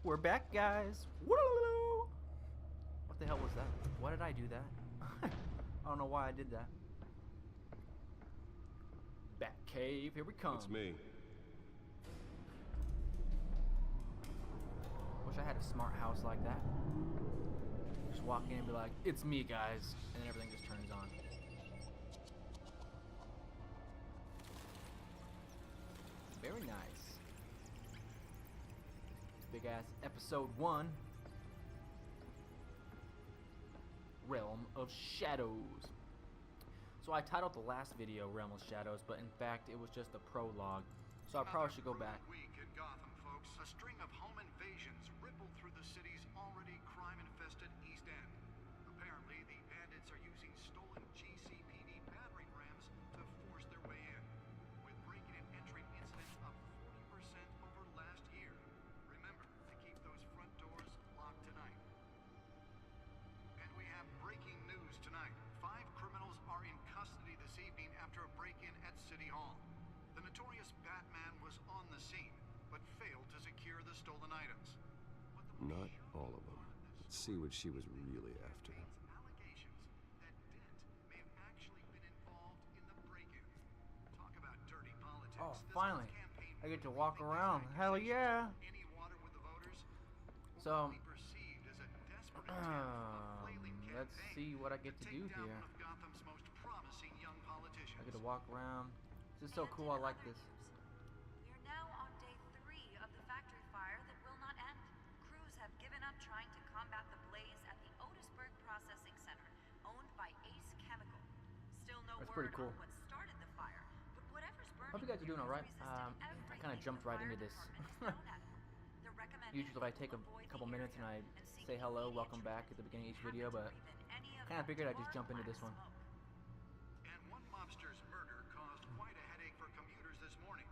We're back, guys. Woo! What the hell was that? Why did I do that? I don't know why I did that. Bat cave, here we come. It's me. Wish I had a smart house like that. Just walk in and be like, "It's me, guys," and then everything just turns on. Very nice. Big ass episode 1. Realm of Shadows. So I titled the last video Realm of Shadows, but in fact it was just a prologue. So I probably should go back. Week in Gotham, folks. A string of home invasions rippled through the city's already crime-infested East End. Apparently, the bandits are using stolen GCPD battering rams to force their way in, with breaking and entering incidents up 40% over last year. Remember to keep those front doors locked tonight. And we have breaking news tonight. 5 criminals are in custody this evening after a break-in at City Hall. The notorious Batman was on the scene, but failed to secure the stolen items. Not all of them. Let's see what she was really after. Allegations that Dent may have actually been involved in the break-in. Talk about dirty politics. Oh, This finally. month's campaign I get to will walk be around. back Hell yeah. Any water with the voters So, will be perceived as a desperate attempt from a flailing let's campaign see what I get to do take down here. one of Gotham's most promising young politicians. I get to walk around. This is so cool, I like this. We are now on day 3 of the factory fire that will not end. Crews have given up trying to combat the blaze at the Otisburg Processing Center, owned by Ace Chemical. Still no That's word pretty cool. on what started the fire, but whatever's burning. Hope you guys are doing has alright. resisted I everything kind of jumped the right fire into this. department has thrown at it. The recommended Usually if I take a avoid the couple minutes and I area and seek say hello, immediate welcome back at the beginning of each video, but kind of figured I'd just jump into this one. And one mobster's murder caused quite a headache for commuters this morning.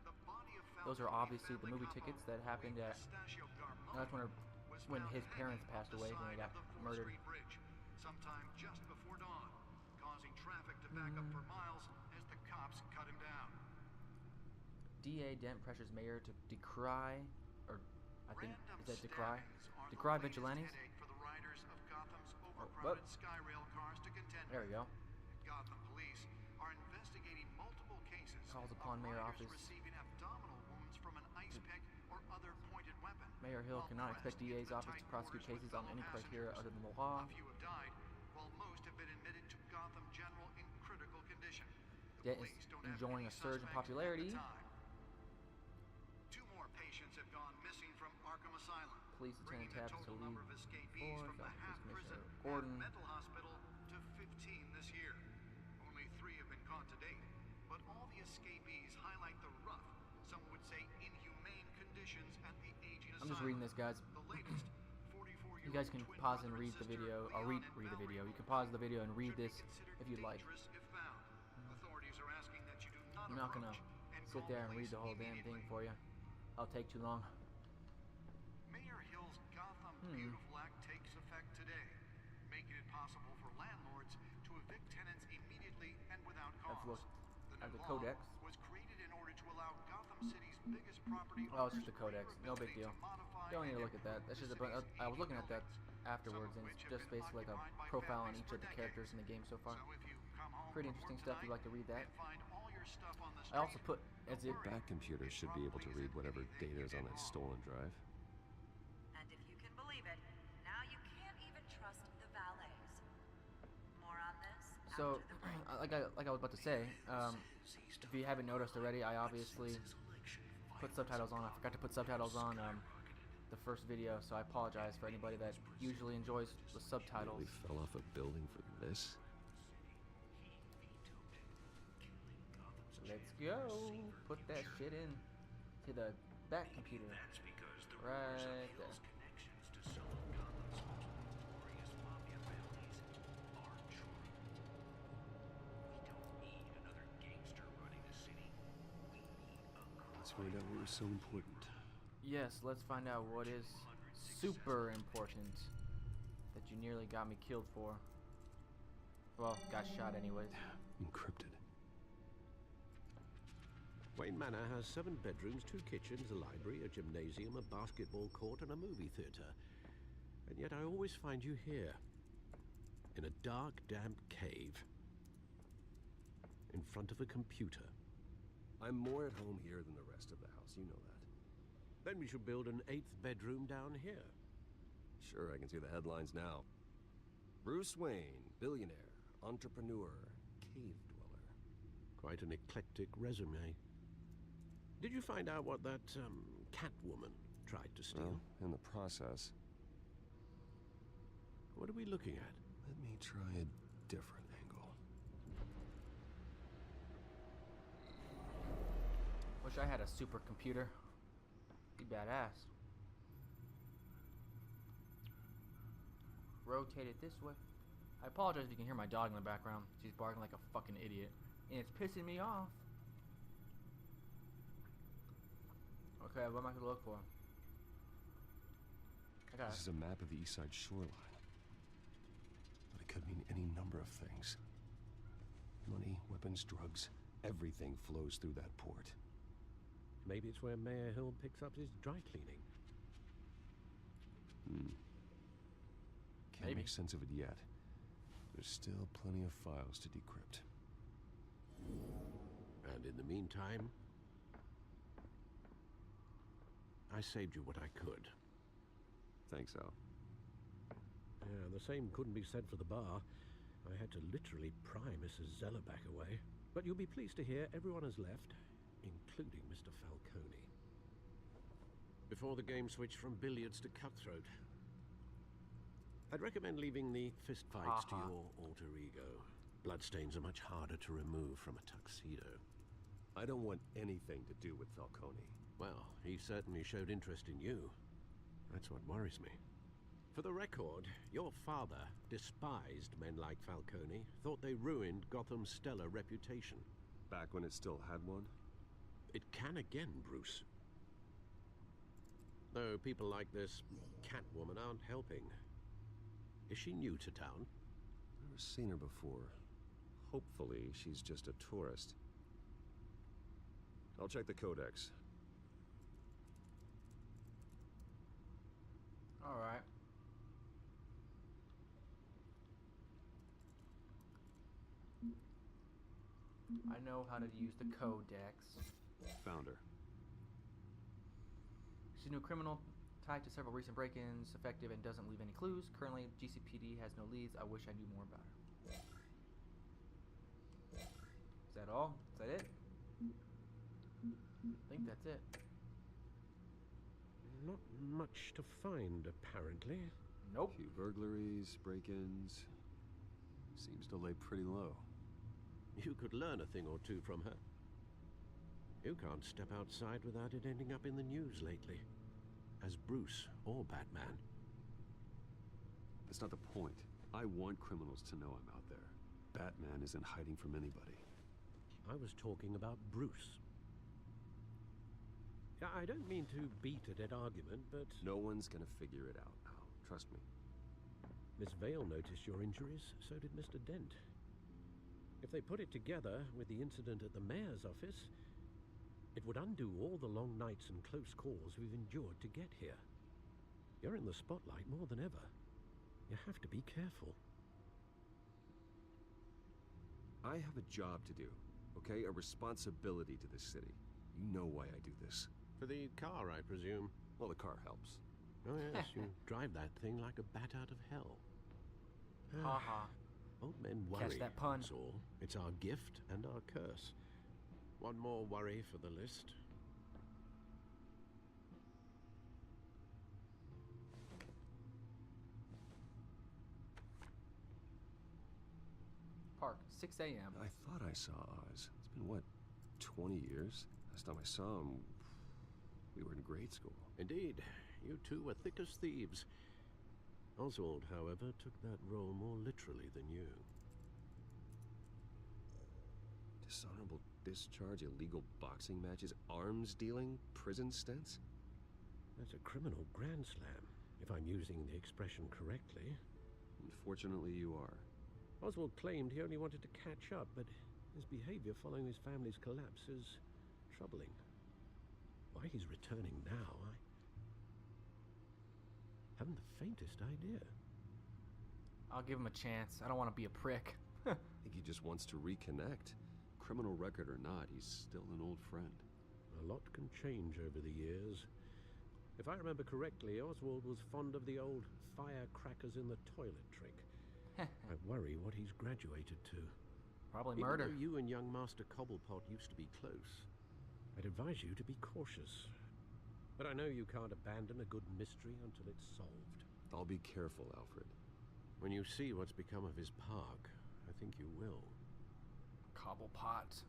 The body of Those are Falcone obviously the family movie couple tickets that happened at. Pistachio Garmon That's was when found his parents hanging passed off the away when they side got of the 4th murdered. Street Bridge, sometime just before dawn, causing traffic to back up for miles as the cops cut him down. DA Dent pressures mayor to decry, or I think, Random is that decry? stabbings are the Decry latest vigilantes? headache for the riders of Gotham's what? overcrowded Skyrail cars to contend There we with. go. Gotham police are investigating multiple cases Calls of upon Mayor riders Office. receiving abdominal wounds from an ice pick or other pointed weapon. Mayor Hill while cannot pressed expect DA's into the office to tight prosecute quarters with cases on fellow any criteria passengers. other than the law. A few have died, while most have been admitted to Gotham General in critical condition. The Dent police is don't have enjoying any a surge in suspects at the popularity. time. 2 more patients have gone missing from Arkham Asylum, Police bringing Lieutenant the Taps to total number lead of escapees for from the Falcon half Police prison, Commissioner half Gordon. mental hospital to 15 this year. Only 3 have been caught to date, but all the escapees highlight the rough, some would say inhumane conditions at the aging asylum. I'm just reading this, guys. The latest, 44-year-old You guys can twin pause and brother read the sister, video, or Leon read and the Valerie video. You can Moore, pause the video and read should be this considered if you'd like. dangerous if found. Authorities are asking that you do not I'm not gonna approach and sit call there and read police the whole damn immediately. thing for you. I'll take too long. Mayor Hill's Gotham Beautiful Act takes effect today, making it possible for landlords to evict tenants immediately and without Let's cause. look The at new the law codex. was created in order to allow Gotham City's biggest property Oh, it's just owners a codex. greater No big ability deal. to modify Don't need to and look at that. improve That's just the a bunch. city's I was looking at that buildings, afterwards, some and of it's which just have been basically like occupied a by profile on families each for of the decades. characters in the game so far. So if you come home Pretty from interesting work stuff. If you'd tonight like to read that. and find all your stuff on the I also street, put as don't it. worry. That computer should be able to read whatever data is on that stolen drive. And if you can believe it, now you can't even trust the valets. More on this So, after the break. like I was about to say, if you haven't noticed already, I obviously put subtitles on. I forgot to put subtitles on the first video, so I apologize for anybody that usually enjoys the Really subtitles. fell off a building for this. Let's go. Put that shit in to the back computer. That's because the Right rumors of there. Hill's connections to some of Gotham's most notorious mafia families are true. We don't need another gangster running the city. We need a crime. Let's find out what was so important. Yes, let's find out what is super important that you nearly got me killed for. Well, got shot anyways. Encrypted. Wayne Manor has 7 bedrooms, 2 kitchens, a library, a gymnasium, a basketball court, and a movie theater. And yet I always find you here, in a dark, damp cave, in front of a computer. I'm more at home here than the rest of the house, you know that. Then we should build an 8th bedroom down here. Sure, I can see the headlines now. Bruce Wayne, billionaire, entrepreneur, cave dweller. Quite an eclectic resume. Did you find out what that, Catwoman tried to steal? Well, in the process. What are we looking at? Let me try a different angle. Wish I had a supercomputer. Be badass. Rotate it this way. I apologize if you can hear my dog in the background. She's barking like a fucking idiot. And it's pissing me off. Okay, what am I gonna look for? I got This is a map of the East Side shoreline. But it could mean any number of things. Money, weapons, drugs, everything flows through that port. Maybe it's where Mayor Hill picks up his dry cleaning. Can't make sense of it yet. There's still plenty of files to decrypt. And in the meantime, I saved you what I could. Thanks, Al. Yeah, the same couldn't be said for the bar. I had to literally pry Mrs. Zeller back away. But you'll be pleased to hear everyone has left, including Mr. Falcone. Before the game switched from billiards to cutthroat. I'd recommend leaving the fistfights to your alter ego. Bloodstains are much harder to remove from a tuxedo. I don't want anything to do with Falcone. Well, he certainly showed interest in you. That's what worries me. For the record, your father despised men like Falcone, thought they ruined Gotham's stellar reputation. Back when it still had one? It can again, Bruce. Though people like this Catwoman aren't helping. Is she new to town? Never seen her before. Hopefully, she's just a tourist. I'll check the codex. Alright. I know how to use the codex. Found her. She's a new criminal tied to several recent break-ins, effective and doesn't leave any clues. Currently, GCPD has no leads. I wish I knew more about her. Is that all? Is that it? I think that's it. Not much to find, apparently. Nope. Few burglaries, break-ins. Seems to lay pretty low. You could learn a thing or two from her. You can't step outside without it ending up in the news lately. As Bruce or Batman. That's not the point. I want criminals to know I'm out there. Batman isn't hiding from anybody. I was talking about Bruce. I don't mean to beat a dead argument, but... No one's gonna figure it out, Al. Trust me. Miss Vale noticed your injuries, so did Mr. Dent. If they put it together with the incident at the mayor's office, it would undo all the long nights and close calls we've endured to get here. You're in the spotlight more than ever. You have to be careful. I have a job to do, okay? A responsibility to this city. You know why I do this. For the car, I presume. Well, the car helps. Oh yes, you drive that thing like a bat out of hell. Haha. Old men worry. Catch that pun. That's all. It's our gift and our curse. One more worry for the list. Park, 6 a.m. I thought I saw Oz. It's been, what, 20 years? Last time I saw him, we were in grade school. Indeed, you two were thick as thieves. Oswald, however, took that role more literally than you. Dishonorable discharge, illegal boxing matches, arms dealing, prison stints? That's a criminal grand slam, if I'm using the expression correctly. Unfortunately, you are. Oswald claimed he only wanted to catch up, but his behavior following his family's collapse has troubling. Why he's returning now, I haven't the faintest idea. I'll give him a chance. I don't want to be a prick. I think he just wants to reconnect. Criminal record or not, he's still an old friend. A lot can change over the years. If I remember correctly, Oswald was fond of the old firecrackers in the toilet trick. I worry what he's graduated to. Probably Even murder. though you and young Master Cobblepot used to be close, I'd advise you to be cautious. But I know you can't abandon a good mystery until it's solved. I'll be careful, Alfred. When you see what's become of his park, I think you will. Cobblepot.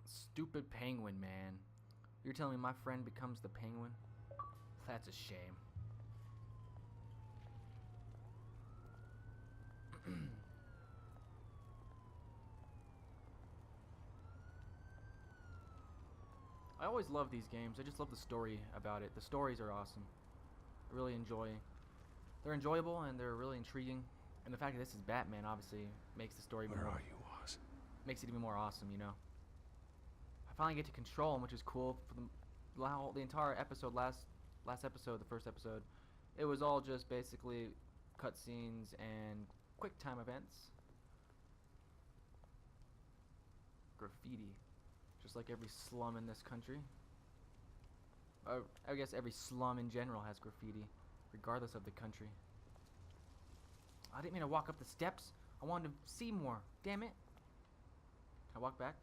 Stupid penguin, man. You're telling me my friend becomes the penguin? That's a shame. I always love these games. I just love the story about it. The stories are awesome. I really enjoy. They're enjoyable and they're really intriguing. And the fact that this is Batman obviously makes the story Where more, are you, Oz? makes it even more awesome, you know. I finally get to control him, which is cool. For the entire episode, last episode, the first episode, it was all just basically cutscenes and quick time events. Graffiti, just like every slum in this country. I guess every slum in general has graffiti, regardless of the country. I didn't mean to walk up the steps. I wanted to see more. Damn it. Can I walk back?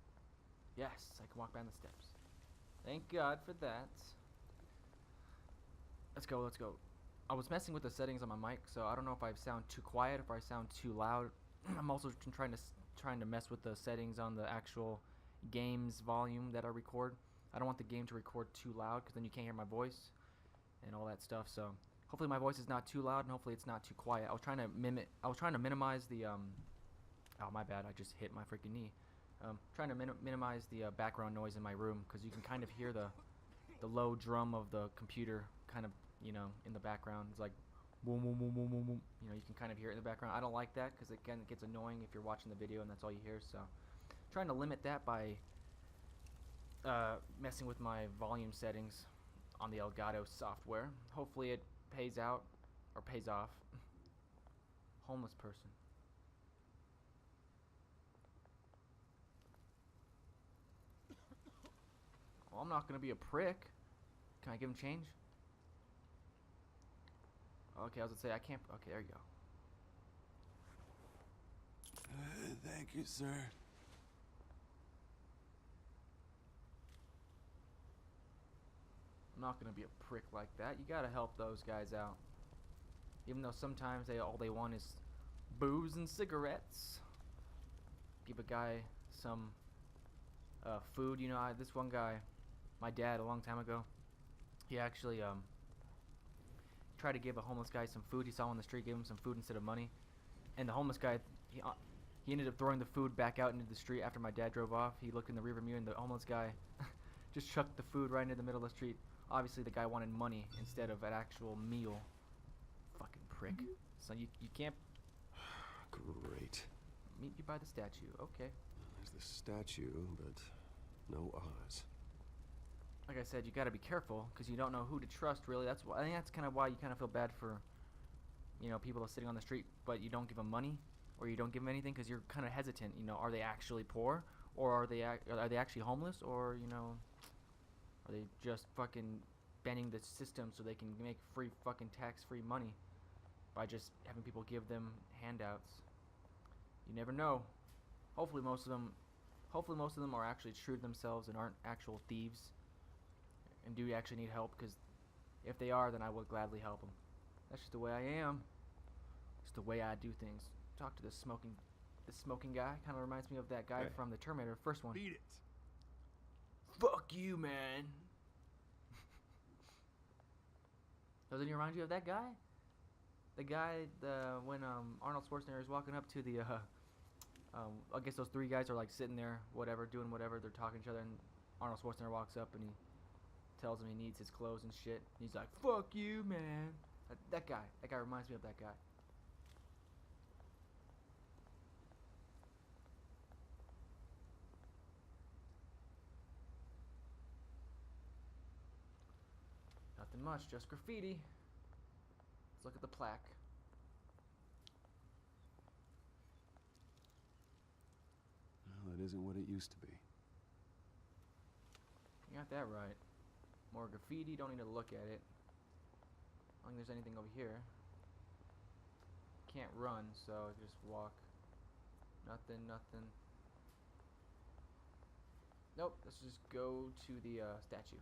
Yes, I can walk down the steps. Thank God for that. Let's go, let's go. I was messing with the settings on my mic, so I don't know if I sound too quiet, if I sound too loud. I'm also trying to mess with the settings on the actual game's volume that I record. I don't want the game to record too loud, because then you can't hear my voice and all that stuff. So hopefully my voice is not too loud, and hopefully it's not too quiet. I was trying to minimize the oh my bad, I just hit my freaking knee. Trying to minimize the background noise in my room, because you can kind of hear the low drum of the computer kind of, you know, in the background. It's like boom, boom, boom, boom, boom, boom. You know, you can kind of hear it in the background. I don't like that, because again, it gets annoying if you're watching the video and that's all you hear. So trying to limit that by messing with my volume settings on the Elgato software. Hopefully it pays out or pays off. Homeless person. Well, I'm not gonna be a prick. Can I give him change? Okay, I was gonna say I can't. Okay, there you go. Thank you, sir. I'm not gonna be a prick like that. You gotta help those guys out, even though sometimes all they want is booze and cigarettes. Give a guy some food. You know, this one guy, my dad, a long time ago, he actually tried to give a homeless guy some food. He saw him on the street, gave him some food instead of money, and the homeless guy, he ended up throwing the food back out into the street after my dad drove off. He looked in the rearview mirror, and the homeless guy just chucked the food right into the middle of the street. Obviously, the guy wanted money instead of an actual meal. Fucking prick. So you can't Great. meet me by the statue. Okay. There's the statue, but no Oz. Like I said, you got to be careful, because you don't know who to trust. Really, that's why I think that's kind of why you kind of feel bad for, you know, people sitting on the street, but you don't give them money or you don't give them anything, because you're kind of hesitant. You know, are they actually poor, or are they actually homeless, or, you know, are they just fucking bending the system so they can make free fucking tax-free money by just having people give them handouts? You never know. Hopefully most of them are actually true to themselves and aren't actual thieves and do actually need help, because if they are, then I would gladly help them. That's just the way I am. It's the way I do things. Talk to the smoking guy. Kind of reminds me of that guy from the Terminator, first one. Beat it. Fuck you, man. Doesn't he remind you of that guy? The guy, when Arnold Schwarzenegger is walking up to the, I guess those three guys are like sitting there, whatever, doing whatever, they're talking to each other, and Arnold Schwarzenegger walks up and he tells him he needs his clothes and shit. And he's like, fuck you, man. That guy reminds me of that guy. Nothing much, just graffiti. Let's look at the plaque. Well, it isn't what it used to be. You got that right. More graffiti, don't need to look at it. I don't think there's anything over here. Can't run, so I can just walk. Nothing, nothing. Nope, let's just go to the statue.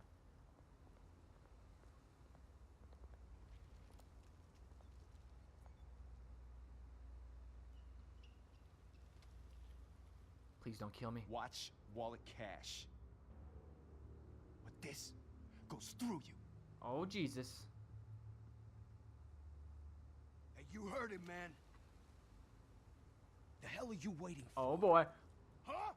Please don't kill me. Watch wallet cash. But this goes through you. Oh, Jesus. Hey, you heard it, man. The hell are you waiting for? Oh, boy. Huh?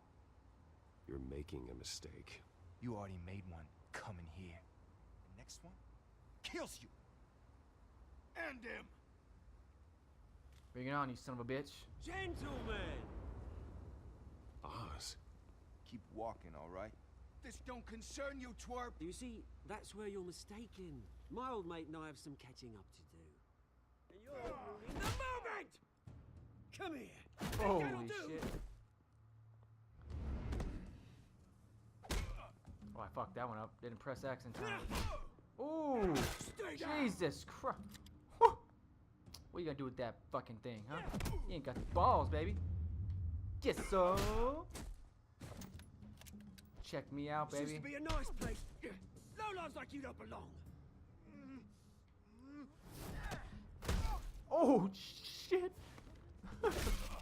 You're making a mistake. You already made one coming here. The next one kills you. And him. Bring it on, you son of a bitch. Gentlemen! Oz. Keep walking, all right? This don't concern you, twerp. You see, that's where you're mistaken. My old mate and I have some catching up to do. And you're ruining the moment! Come here. Holy That'll do. shit. Oh, I fucked that one up. Didn't press X in time. Ooh! Jesus Christ. Whew. What you gonna do with that fucking thing, huh? You ain't got the balls, baby. Yes, so. Check me out, This baby. used to be a nice place. Lowlifes like you don't belong. Oh, shit.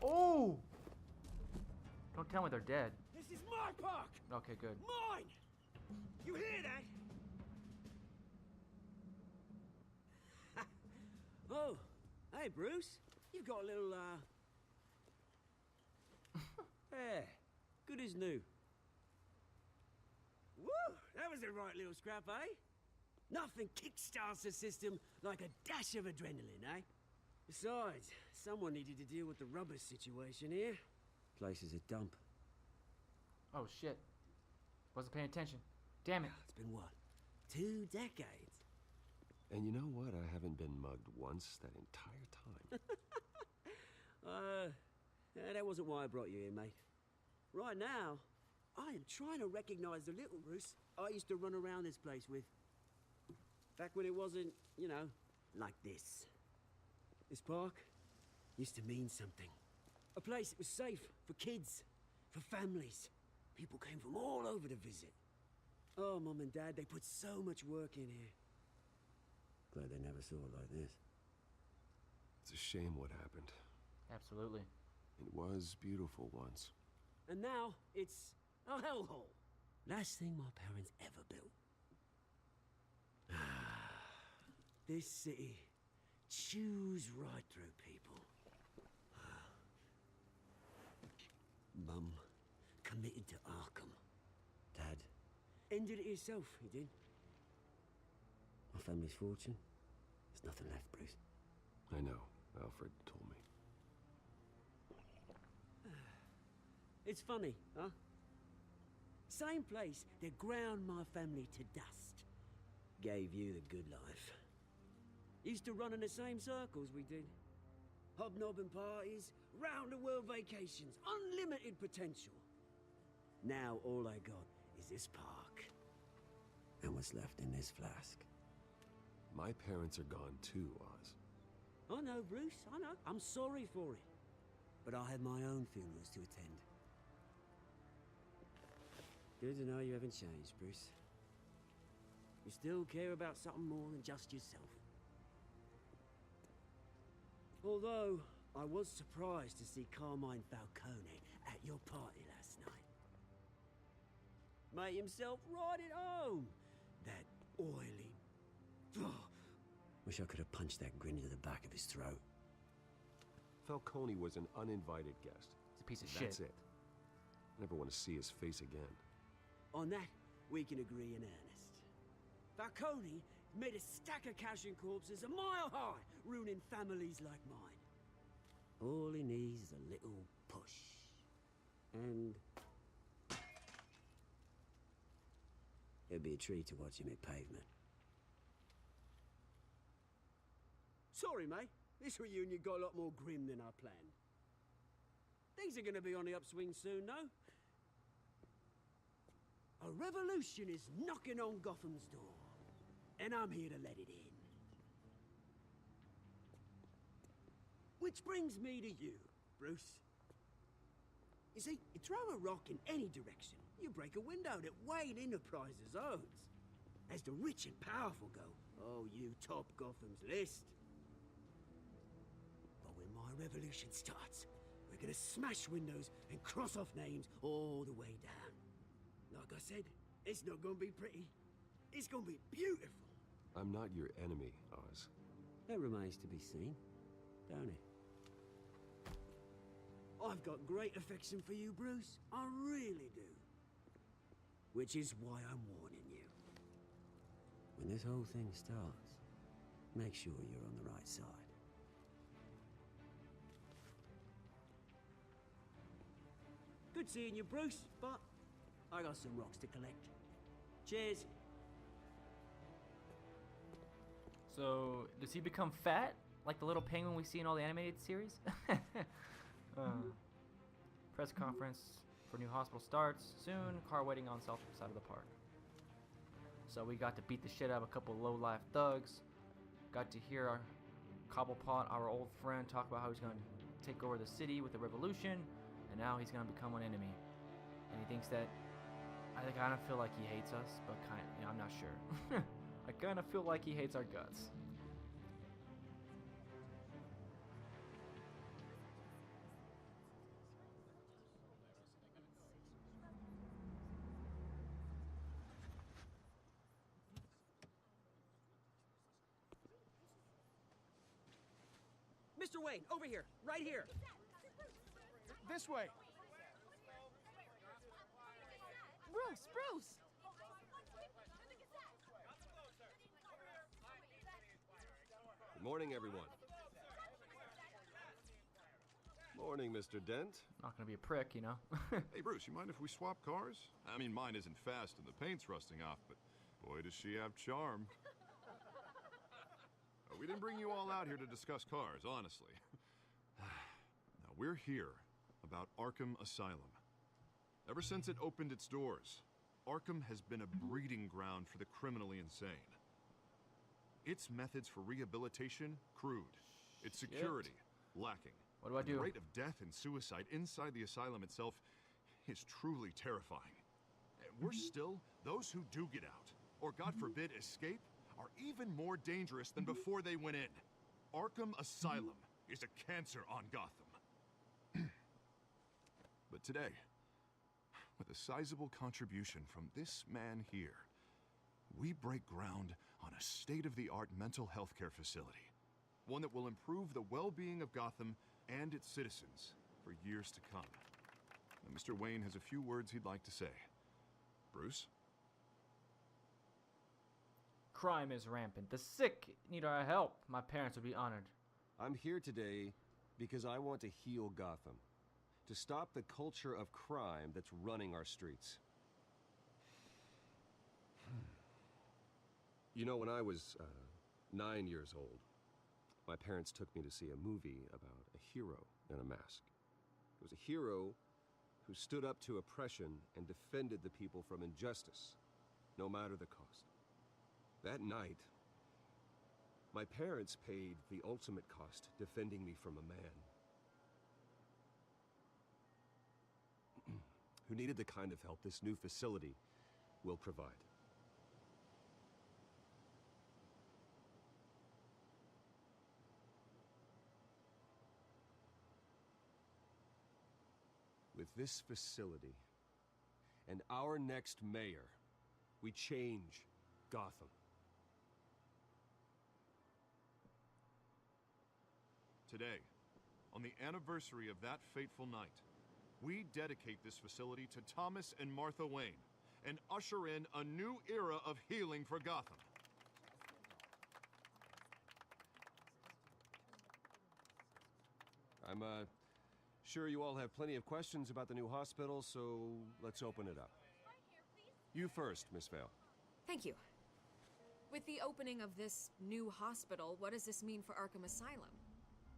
Oh! Don't tell me they're dead. This is my park. Okay, good. Mine. You hear that? Oh, hey, Bruce. You've got a little, yeah, good as new. Woo! That was a right little scrap, eh? Nothing kickstarts the system like a dash of adrenaline, eh? Besides, someone needed to deal with the rubber situation here. Place is a dump. Oh, shit. Wasn't paying attention. Damn it. It's been what? 2 decades? And you know what? I haven't been mugged once that entire time. That wasn't why I brought you here, mate. Right now, I am trying to recognize the little Bruce I used to run around this place with. Back when it wasn't, you know, like this. This park used to mean something. A place that was safe for kids, for families. People came from all over to visit. Oh, Mum and Dad, they put so much work in here. Glad they never saw it like this. It's a shame what happened. Absolutely. It was beautiful once. And now, it's a hellhole. Last thing my parents ever built. This city chews right through people. Mum committed to Arkham. Dad ended it himself, he did. My family's fortune, there's nothing left, Bruce. I know. Alfred told me. It's funny, huh? Same place that ground my family to dust. Gave you the good life. Used to run in the same circles we did. Hobnobbing parties, round-the-world vacations, unlimited potential. Now all I got is this park. And what's left in this flask. My parents are gone too, Oz. I know, Bruce, I know. I'm sorry for it. But I have my own funerals to attend. Good to know you haven't changed, Bruce. You still care about something more than just yourself. Although, I was surprised to see Carmine Falcone at your party last night. Made himself right at home. That oily... Wish I could have punched that grin into the back of his throat. Falcone was an uninvited guest. It's a piece of That's shit. it. I never want to see his face again. On that, we can agree in earnest. Falcone made a stack of cashing corpses a mile high, ruining families like mine. All he needs is a little push. And... it'd be a treat to watch him hit pavement. Sorry, mate. This reunion got a lot more grim than I planned. Things are gonna be on the upswing soon, though. A revolution is knocking on Gotham's door, and I'm here to let it in. Which brings me to you, Bruce. You see, you throw a rock in any direction, you break a window that Wayne Enterprises owns. As the rich and powerful go, oh, you top Gotham's list. But when my revolution starts, we're gonna smash windows and cross off names all the way down. Like I said, it's not gonna be pretty. It's gonna be beautiful. I'm not your enemy, Oz. That remains to be seen, don't it? I've got great affection for you, Bruce. I really do. Which is why I'm warning you. When this whole thing starts, make sure you're on the right side. Good seeing you, Bruce, but I got some rocks to collect. Cheers. So, does he become fat? Like the little penguin we see in all the animated series? Press conference for new hospital starts soon. Car waiting on south side of the park. So we got to beat the shit out of a couple of low-life thugs. Got to hear our Cobblepot, our old friend, talk about how he's going to take over the city with the revolution. And now he's going to become an enemy. And he thinks that... I kind of feel like he hates us, but I'm not sure. I kind of feel like he hates our guts. Mr. Wayne, over here, right here. This way. Bruce! Good morning, everyone. Morning, Mr. Dent. Not gonna be a prick, you know. Hey, Bruce, you mind if we swap cars? I mean, mine isn't fast and the paint's rusting off, but boy, does she have charm. We didn't bring you all out here to discuss cars, honestly. Now, we're here about Arkham Asylum. Ever since it opened its doors, Arkham has been a breeding ground for the criminally insane. Its methods for rehabilitation, crude. Its security, lacking. What do I do? The rate of death and suicide inside the asylum itself is truly terrifying. And worse still, those who do get out, or God forbid escape, are even more dangerous than before they went in. Arkham Asylum is a cancer on Gotham. But today, with a sizable contribution from this man here, we break ground on a state-of-the-art mental health care facility. One that will improve the well-being of Gotham and its citizens for years to come. Now, Mr. Wayne has a few words he'd like to say. Bruce? Crime is rampant. The sick need our help. My parents would be honored. I'm here today because I want to heal Gotham. To stop the culture of crime that's running our streets. You know, when I was 9 years old, my parents took me to see a movie about a hero in a mask. It was a hero who stood up to oppression and defended the people from injustice, no matter the cost. That night, my parents paid the ultimate cost defending me from a man who needed the kind of help this new facility will provide. With this facility and our next mayor, we change Gotham. Today, on the anniversary of that fateful night, we dedicate this facility to Thomas and Martha Wayne and usher in a new era of healing for Gotham. I'm sure you all have plenty of questions about the new hospital, so let's open it up. You first, Miss Vale. Thank you. With the opening of this new hospital, what does this mean for Arkham Asylum?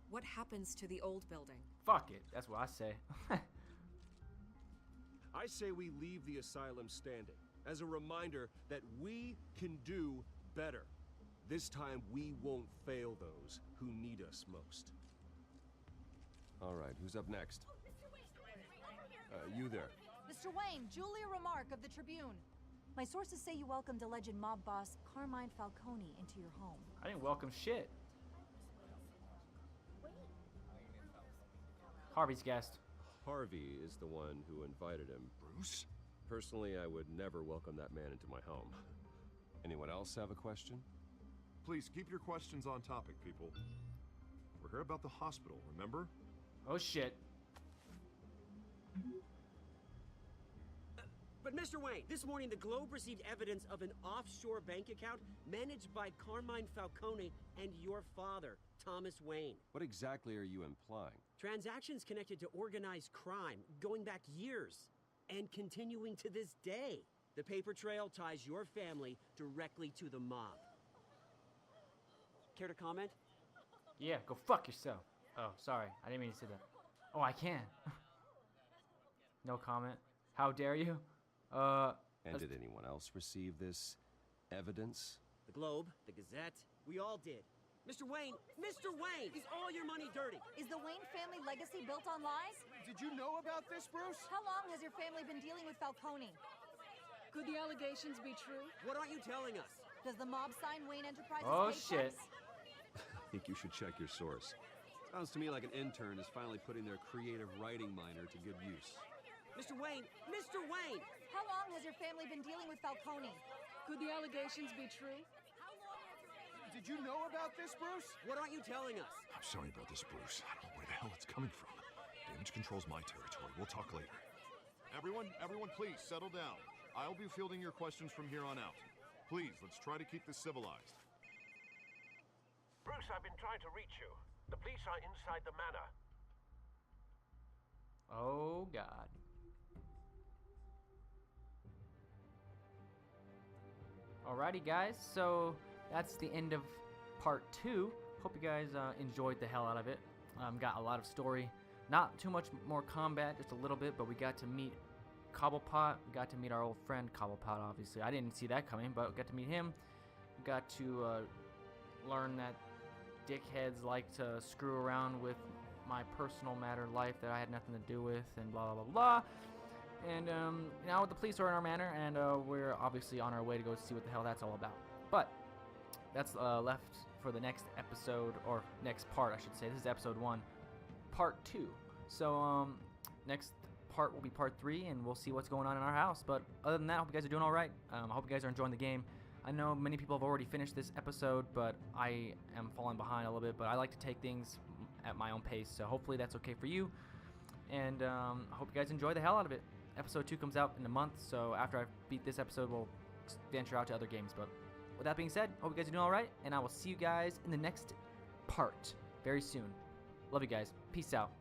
What happens to the old building? Fuck it. That's what I say. I say we leave the asylum standing as a reminder that we can do better. This time we won't fail those who need us most. All right, who's up next? You there. Mr. Wayne, Julia Remark of the Tribune. My sources say you welcomed alleged mob boss Carmine Falcone into your home. I didn't welcome shit. Harvey's guest. Harvey is the one who invited him. Bruce? Personally, I would never welcome that man into my home. Anyone else have a question? Please keep your questions on topic, people. We're here about the hospital, remember? Oh shit. But Mr. Wayne, this morning the Globe received evidence of an offshore bank account managed by Carmine Falcone and your father, Thomas Wayne. What exactly are you implying? Transactions connected to organized crime, going back years, and continuing to this day. The paper trail ties your family directly to the mob. Care to comment? Yeah, go fuck yourself. Oh, sorry. I didn't mean to say that. Oh, I can. No comment. How dare you? And did anyone else receive this evidence? The Globe, the Gazette, we all did. Mr. Wayne, is all your money dirty? Is the Wayne family legacy built on lies? Did you know about this, Bruce? How long has your family been dealing with Falcone? Could the allegations be true? What aren't you telling us? Does the mob sign Wayne Enterprises Oh, paychecks? shit. I think you should check your source. Sounds to me like an intern is finally putting their creative writing minor to good use. Mr. Wayne! How long has your family been dealing with Falcone? Could the allegations be true? Did you know about this, Bruce? What aren't you telling us? I'm sorry about this, Bruce. I don't know where the hell it's coming from. Damage control's my territory. We'll talk later. Everyone, please, settle down. I'll be fielding your questions from here on out. Please, let's try to keep this civilized. Bruce, I've been trying to reach you. The police are inside the manor. Oh, God. Alrighty, guys. So that's the end of part 2. Hope you guys enjoyed the hell out of it. Got a lot of story. Not too much more combat, just a little bit, but we got to meet Cobblepot. We got to meet our old friend Cobblepot, obviously. I didn't see that coming, but we got to meet him. We got to learn that dickheads like to screw around with my personal matter life that I had nothing to do with, and blah, blah, blah, blah. And now the police are in our manor, and we're obviously on our way to go see what the hell that's all about. But that's left for the next episode, or next part, I should say. This is episode 1, part 2. So next part will be part 3, and we'll see what's going on in our house. But other than that, I hope you guys are doing all right. I hope you guys are enjoying the game. I know many people have already finished this episode, but I am falling behind a little bit. But I like to take things at my own pace, so hopefully that's okay for you. And I hope you guys enjoy the hell out of it. Episode 2 comes out in a month, so after I beat this episode, we'll venture out to other games. But with that being said, hope you guys are doing all right, and I will see you guys in the next part very soon. Love you guys. Peace out.